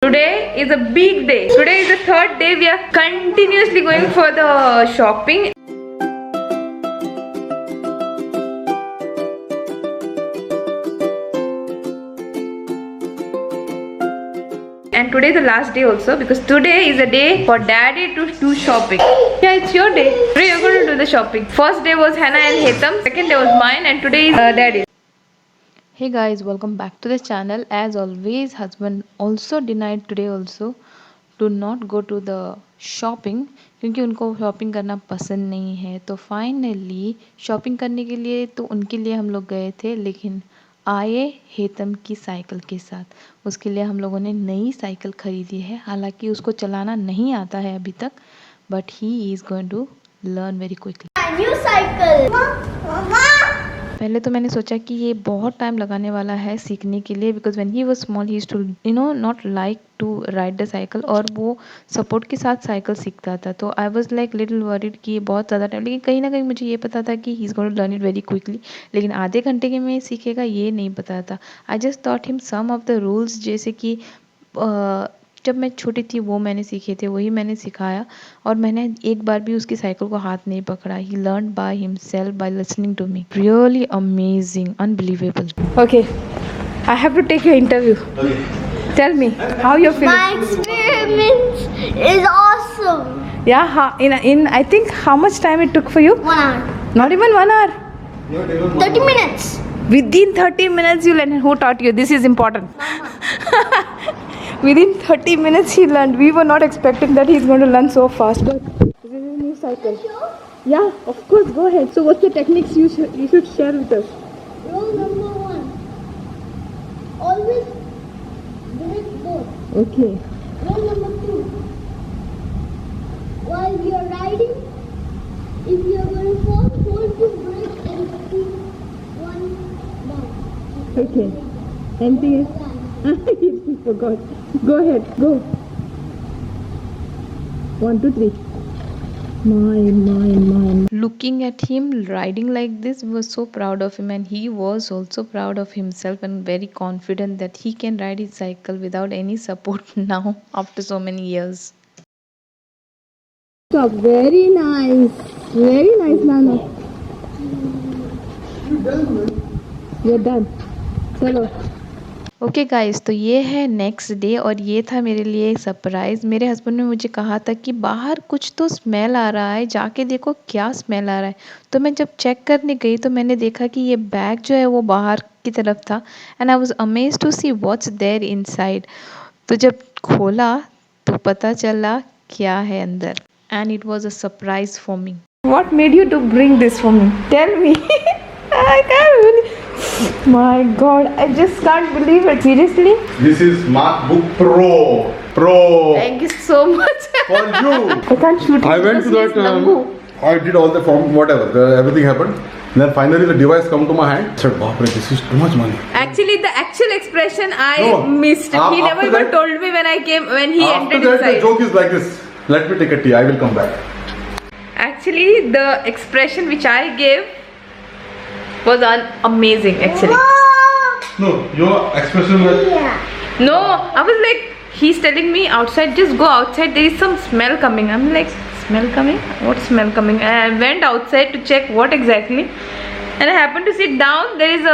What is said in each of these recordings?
Today is a big day. Today is the third day we are continuously going for the shopping. And today is the last day also because today is a day for daddy to do shopping. Yeah, it's your day. Today you're going to do the shopping. First day was Hannah and Hetam. Second day was mine and today is daddy. Hey guys, welcome back to the channel. As always, husband also denied today also to not go to the shopping क्योंकि उनको shopping करना पसंद नहीं है. तो finally shopping करने के लिए तो उनके लिए हम लोग गए थे, लेकिन आए हेतम की साइकिल के साथ. उसके लिए हम लोगों ने नई साइकिल खरीदी है. हालांकि उसको चलाना नहीं आता है अभी तक, but he is going to learn very quickly. New cycle. पहले तो मैंने सोचा कि ये बहुत टाइम लगाने वाला है सीखने के लिए, because when he was small he used to not like to ride the cycle, और वो सपोर्ट के साथ साइकिल सीखता था. तो I was like little worried कि ये बहुत ज़्यादा टाइम, लेकिन कहीं ना कहीं मुझे ये पता था कि he is going to learn it very quickly. लेकिन आधे घंटे के में सीखेगा ये नहीं पता था. I just taught him some of the rules, जैसे कि जब मैं छोटी थी वो मैंने सीखे थे, वही मैंने सिखाया, और मैंने एक बार भी उसकी साइकिल को हाथ नहीं पकड़ा. He learn by himself by listening to me. Really amazing, unbelievable. Okay, I have to take your interview. Tell me how you're feeling. My experiment is awesome. Yeah, in I think how much time it took for you? 1 hour. Not even 1 hour. 30 minutes. Within 30 minutes you learned. Who taught you? This is important. Within 30 minutes he learned. We were not expecting that he's going to learn so fast. But this is a new cycle. Yeah, of course. Go ahead. So what's the techniques you should share with us? Rule number 1. Always break both. Okay. Rule number 2. While you're riding, if you're going to fall, hold the brake and keep one down. Okay. Anything else? He forgot. Go ahead. Go. 1, 2, 3. My. Looking at him riding like this was so proud of him, and he was also proud of himself and very confident that he can ride his cycle without any support now after so many years. Stop. Very nice. Very nice, Nana. You're done. चलो. Okay guys, तो ये है next day, और ये था मेरे लिए surprise. मेरे हस्बैंड ने मुझे कहा था कि बाहर कुछ तो स्मेल आ रहा है, जाके देखो क्या स्मेल आ रहा है. तो मैं जब चेक करने गई तो मैंने देखा कि ये बैग जो है वो बाहर की तरफ था, and I was amazed to see what's there inside. तो जब खोला तो पता चला क्या है अंदर, and it was a surprise for me. What made you to bring this for me? Tell me. I can't believe. My God, I just can't believe it. Seriously? This is MacBook Pro. Thank you so much. For you. I can't shoot. I went to that. I did all the form, whatever. Everything happened. And then finally the device come to my hand. I said, "Bapre, this is too much money." Actually, the actual expression I No. missed. He never After even that- told me when I came, when he After entered that, the inside. joke is like this. Let me take a tea. I will come back. Actually, the expression which I gave was amazing. Actually, No, your expression was. Yeah. no, I was like, he's telling me outside, just go outside. There is some smell coming. I'm like, smell coming? What smell coming? And I went outside to check what exactly. And I happened to sit down. There is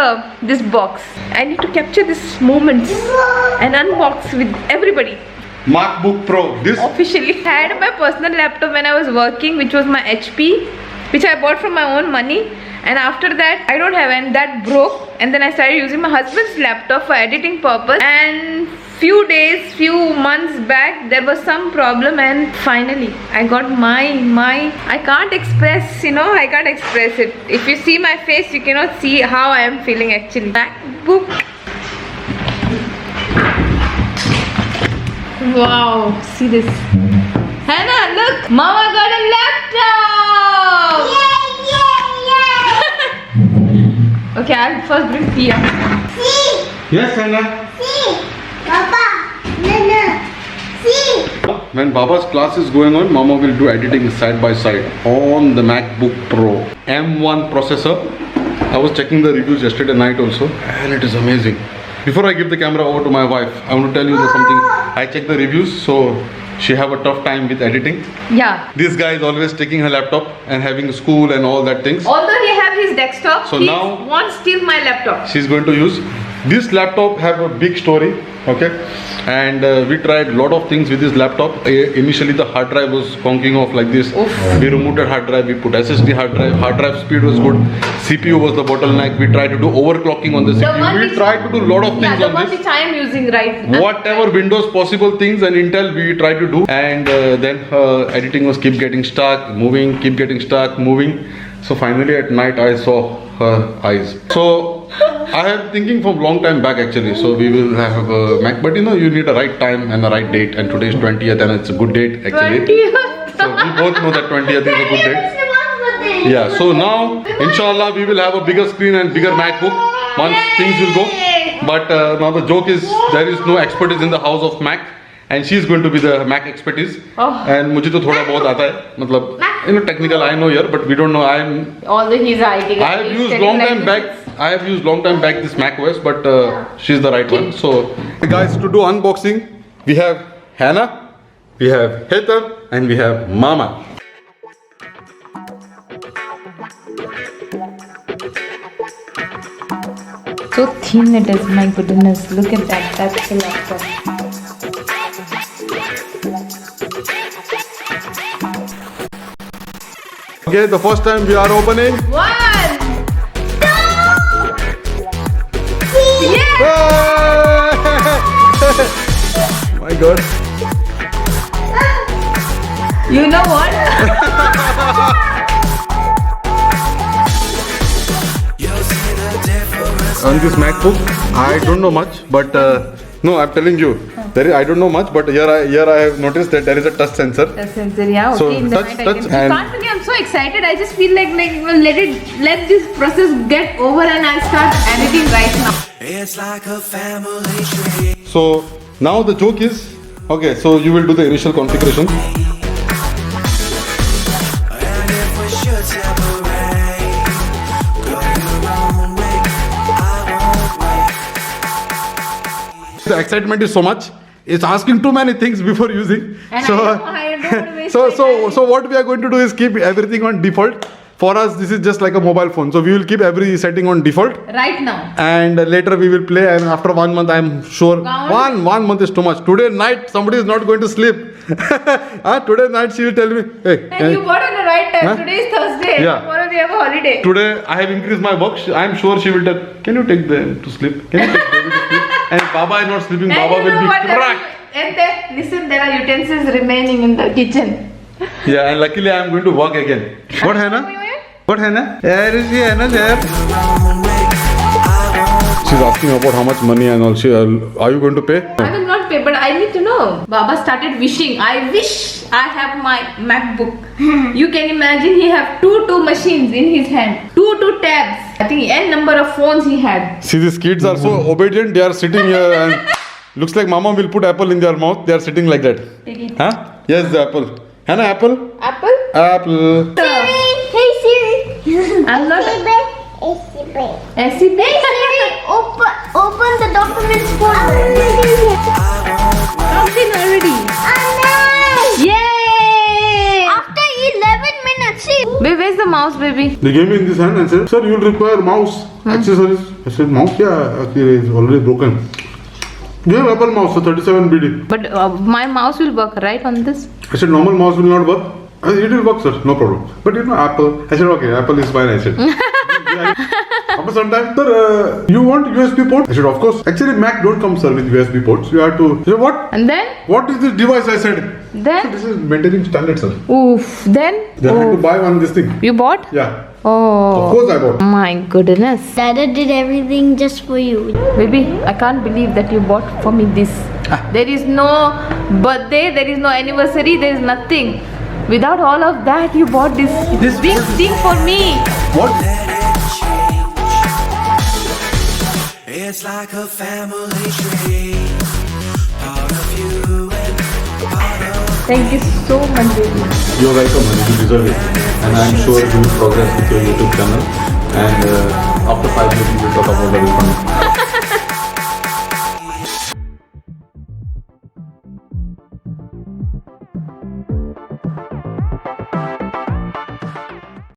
this box. I need to capture these moments and unbox with everybody. MacBook Pro. This. Officially, I had my personal laptop when I was working, which was my HP, which I bought from my own money. And after that, I don't have, and that broke. And then I started using my husband's laptop for editing purpose. And few months back, there was some problem, and finally, I got my. I can't express, I can't express it. If you see my face, you cannot see how I am feeling actually. MacBook. Wow, see this. Hannah, look, Mama got a laptop. Okay, I'll first bring Tia. Yes, Hannah. Papa. Nana. See. When Baba's class is going on, Mama will do editing side by side on the MacBook Pro. M1 processor. I was checking the reviews yesterday night also, and it is amazing. before I give the camera over to my wife, I want to tell you something. I checked the reviews, so she have a tough time with editing. Yeah. This guy is always taking her laptop and having school and all that things. Although he have his desktop, So he now- wants still my laptop. She's going to use this laptop. Have a big story, okay? And we tried lot of things with this laptop. Initially the hard drive was conking off like this. We removed that hard drive, we put SSD hard drive speed was good, CPU was the bottleneck. We tried to do overclocking on the CPU. We tried to do lot of things the on one this. which I am using right now. Whatever Windows possible things and Intel we tried to do, and then editing was keep getting stuck, moving, keep getting stuck, moving. So finally at night I saw her eyes. So I am thinking from long time back actually. So we will have a Mac, but you know you need a right time and a right date, and today is 20th and it's a good date actually. 20th. So we both know that 20th is a good date. birthday. Yeah, so now inshallah we will have a bigger screen and bigger MacBook once things will go. But now the joke is there is no expertise in the house of Mac, and she is going to be the Mac expertise. And मुझे तो थोड़ा बहुत आता है, मतलब you know technical I know here, but we don't know. Although he's IT guy. I have he's used telling long like time this. back. I have used long time back this Mac OS, but she's the right one. So guys, to do unboxing, we have Hannah, we have Heather, and we have Mama. So thin it is, my goodness. Look at that. That's the laptop. Okay, the first time we are opening. One. My God. You know what? On this MacBook, I don't know much, but no, I'm telling you, I don't know much, but here I have noticed that there is a touch sensor. The sensor, yeah. Okay, So, in the touch, night I touch, can. and- You can't believe I'm so excited. I just feel like let this process get over and I'll start editing right now. It's like a family tree. So now the joke is, okay, so you will do the initial configuration. And if we should separate, go your own way. I won't wait. The excitement is so much. It's asking too many things before using. And so, I don't want to waste my time. so what we are going to do is keep everything on default. For us, this is just like a mobile phone. So we will keep every setting on default. Right now. And later we will play, and after 1 month I'm sure Count. one month is too much. Today night somebody is not going to sleep. Today night she will tell me, hey, And you bought on the right time. Huh? Today is Thursday. Yeah. Tomorrow we have a holiday. today I have increased my work. I'm sure she will tell, can you take them to sleep? Can you take baby to sleep? And Baba is not sleeping. And Baba you will know be what? cracked. And listen, there are utensils remaining in the kitchen. Yeah, and luckily I'm going to work again. What Hannah? What Hannah? Where is she, Hannah? There. She's asking about how much money and all. Are you going to pay? I will not pay, but I need to know. Baba started wishing. I wish I have my MacBook. You can imagine he have two machines in his hand. Two tabs. I think n number of phones he had. See, these kids are so obedient. They are sitting here and looks like Mama will put apple in their mouth. They are sitting like that. Take it. Huh? Yes, the apple. Hannah, apple? Apple? Apple. Hey Siri. I'm not. Hey Siri. SCP? Hey Siri. Open the documents for Something already. Yay! After 11 minutes. See. Baby, where's the mouse, baby? They gave me in this hand and said, sir, you will require mouse accessories. I said, mouse? Yeah, actually it's already broken. You have Apple mouse, so 37 BD. But my mouse will work right on this. I said, normal mouse will not work. I said, it will work, sir, no problem. But you know, Apple. I said, okay, Apple is fine. I said. After some time, sir, you want USB port? I said, of course. Actually, Mac don't come, sir, with USB ports. You have to. I said, what? And then? What is this device? I said. Then? This is maintaining standard, sir. Oof. Then? Then I had to buy one this thing. You bought? Yeah. Oh. Of course I bought. My goodness. Dada did everything just for you. Baby, I can't believe that you bought for me this. There is no birthday, there is no anniversary, there is nothing. Without all of that, you bought this big thing for me. What? It's like a family tree. Part of you and part of Thank you so much, baby. You're welcome, man. You deserve it. And I'm sure you will progress with your YouTube channel. And after 5 years, we will talk about the refund.